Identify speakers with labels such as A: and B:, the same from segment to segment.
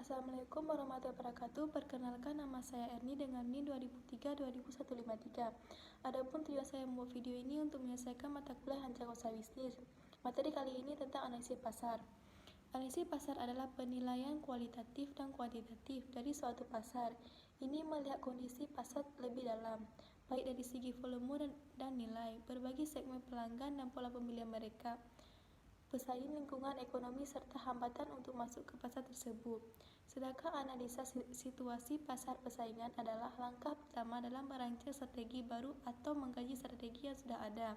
A: Assalamualaikum warahmatullahi wabarakatuh. Perkenalkan, nama saya Erni dengan NIM 2003-20153. Adapun tujuan saya membuat video ini untuk menyelesaikan mata kuliah Rancang Usaha Bisnis. Materi kali ini tentang analisis pasar. Analisis pasar adalah penilaian kualitatif dan kuantitatif dari suatu pasar. Ini melihat kondisi pasar lebih dalam, baik dari segi volume dan nilai, berbagai segmen pelanggan dan pola pembelian mereka, pesaing, lingkungan ekonomi, serta hambatan untuk masuk ke pasar tersebut. Sedangkan analisa situasi pasar persaingan adalah langkah pertama dalam merancang strategi baru atau mengkaji strategi yang sudah ada.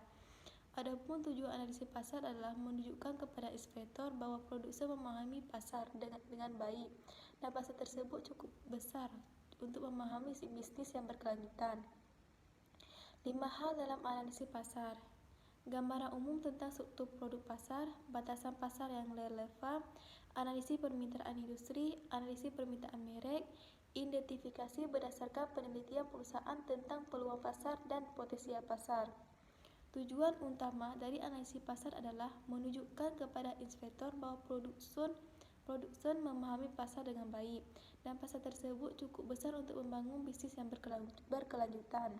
A: Adapun tujuan analisis pasar adalah menunjukkan kepada inspektor bahwa produsen memahami pasar dengan baik dan pasar tersebut cukup besar untuk memahami bisnis yang berkelanjutan. 5 hal dalam analisis pasar. Gambaran umum tentang struktur produk pasar, batasan pasar yang relevan, analisis permintaan industri, analisis permintaan merek, identifikasi berdasarkan penelitian perusahaan tentang peluang pasar dan potensial pasar. Tujuan utama dari analisis pasar adalah menunjukkan kepada inspektor bahwa produsen memahami pasar dengan baik dan pasar tersebut cukup besar untuk membangun bisnis yang berkelanjutan.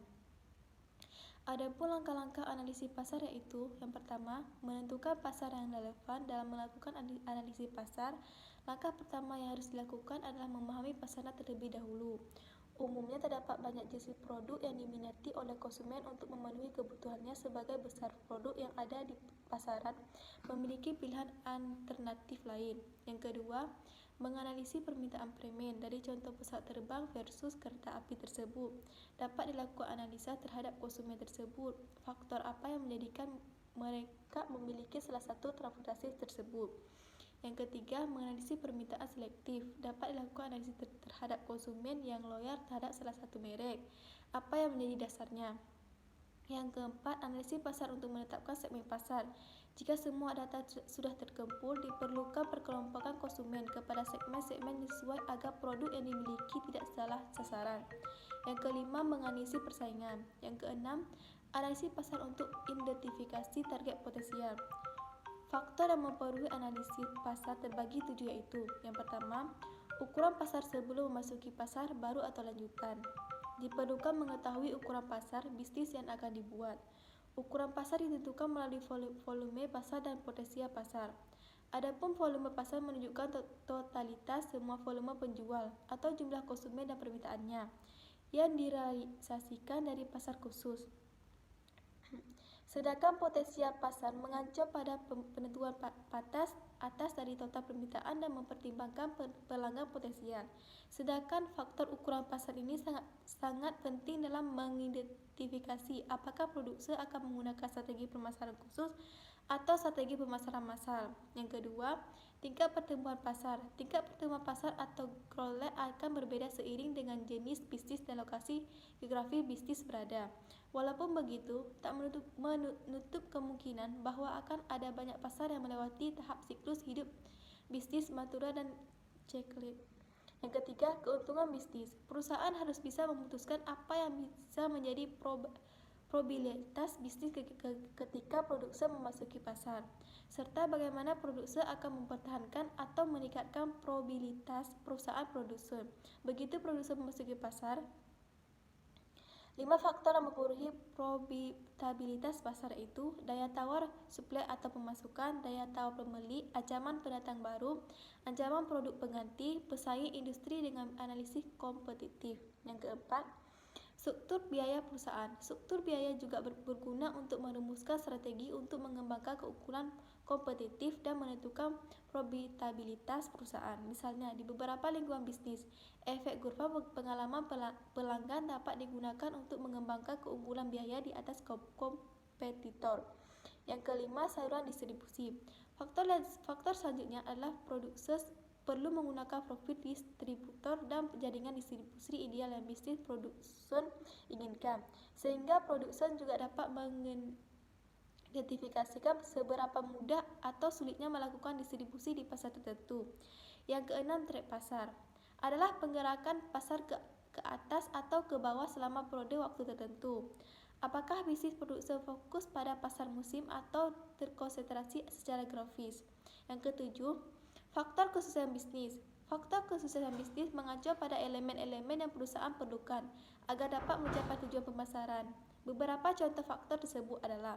A: Adapun langkah-langkah analisis pasar yaitu: yang pertama, menentukan pasar yang relevan. Dalam melakukan analisis pasar, langkah pertama yang harus dilakukan adalah memahami pasarnya terlebih dahulu. Umumnya terdapat banyak jenis produk yang diminati oleh konsumen. Untuk memenuhi kebutuhannya, sebagai besar produk yang ada di pasaran memiliki pilihan alternatif lain. Yang kedua, menganalisis permintaan premium dari contoh pesawat terbang versus kereta api tersebut. Dapat dilakukan analisa terhadap konsumen tersebut. Faktor apa yang menjadikan mereka memiliki salah satu transportasi tersebut. Yang ketiga, menganalisis permintaan selektif. Dapat dilakukan analisis terhadap konsumen yang loyal terhadap salah satu merek. Apa yang menjadi dasarnya? Yang keempat, analisis pasar untuk menetapkan segmen pasar. Jika semua data sudah terkumpul, diperlukan perkelompokan konsumen kepada segmen-segmen sesuai agar produk yang dimiliki tidak salah sasaran. Yang kelima, menganalisis persaingan. Yang keenam, analisis pasar untuk identifikasi target potensial. Faktor yang mempengaruhi analisis pasar terbagi 7 yaitu: yang pertama, ukuran pasar sebelum memasuki pasar baru atau lanjutan. Diperlukan mengetahui ukuran pasar bisnis yang akan dibuat. Ukuran pasar ditentukan melalui volume pasar dan potensial pasar. Adapun volume pasar menunjukkan totalitas semua volume penjual atau jumlah konsumen dan permintaannya yang direalisasikan dari pasar khusus. Sedangkan potensial pasar mengacu pada penentuan batas atas dari total permintaan dan mempertimbangkan pelanggan potensial. Sedangkan faktor ukuran pasar ini sangat penting dalam mengidentifikasi apakah produsen akan menggunakan strategi pemasaran khusus atau strategi pemasaran massal. Yang kedua, tingkat pertumbuhan pasar. Tingkat pertumbuhan pasar atau growth rate akan berbeda seiring dengan jenis bisnis dan lokasi geografi bisnis berada. Walaupun begitu, tak menutup kemungkinan bahwa akan ada banyak pasar yang melewati tahap siklus hidup bisnis matura dan checklist. Yang ketiga, keuntungan bisnis. Perusahaan harus bisa memutuskan apa yang bisa menjadi probabilitas bisnis ketika produsen memasuki pasar, serta bagaimana produsen akan mempertahankan atau meningkatkan probabilitas perusahaan produsen begitu produsen memasuki pasar. 5 faktor yang mempengaruhi probabilitas pasar itu: daya tawar suplai atau pemasukan, daya tawar pembeli, ancaman pendatang baru, ancaman produk pengganti, pesaing industri dengan analisis kompetitif. Yang keempat, struktur biaya perusahaan. Struktur biaya juga berguna untuk merumuskan strategi untuk mengembangkan keunggulan kompetitif dan menentukan probabilitas perusahaan. Misalnya, di beberapa lingkungan bisnis, efek kurva pengalaman pelanggan dapat digunakan untuk mengembangkan keunggulan biaya di atas kompetitor. Yang kelima, saluran distribusi. Faktor selanjutnya adalah produsen perlu menggunakan profil distributor dan jaringan distribusi ideal yang bisnis produsen inginkan, sehingga produsen juga dapat mengidentifikasikan seberapa mudah atau sulitnya melakukan distribusi di pasar tertentu. Yang keenam, track pasar adalah penggerakan pasar ke atas atau ke bawah selama periode waktu tertentu. Apakah bisnis produsen fokus pada pasar musim atau terkonsentrasi secara geografis? Yang ketujuh, faktor kesusahan bisnis. Faktor kesuksesan bisnis mengacu pada elemen-elemen yang perusahaan perlukan agar dapat mencapai tujuan pemasaran. Beberapa contoh faktor tersebut adalah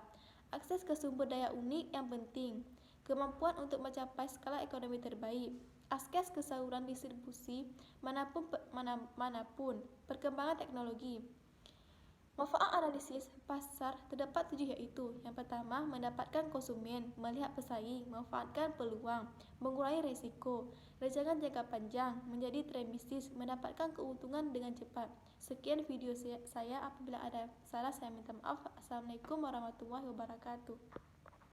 A: akses ke sumber daya unik yang penting, kemampuan untuk mencapai skala ekonomi terbaik, akses ke saluran distribusi manapun, perkembangan teknologi. Manfaat analisis pasar terdapat 7 yaitu: yang pertama, mendapatkan konsumen, melihat pesaing, memanfaatkan peluang, mengurangi risiko, rancangan jangka panjang, menjadi tren bisnis, mendapatkan keuntungan dengan cepat. Sekian video saya, apabila ada salah saya minta maaf. Assalamualaikum warahmatullahi wabarakatuh.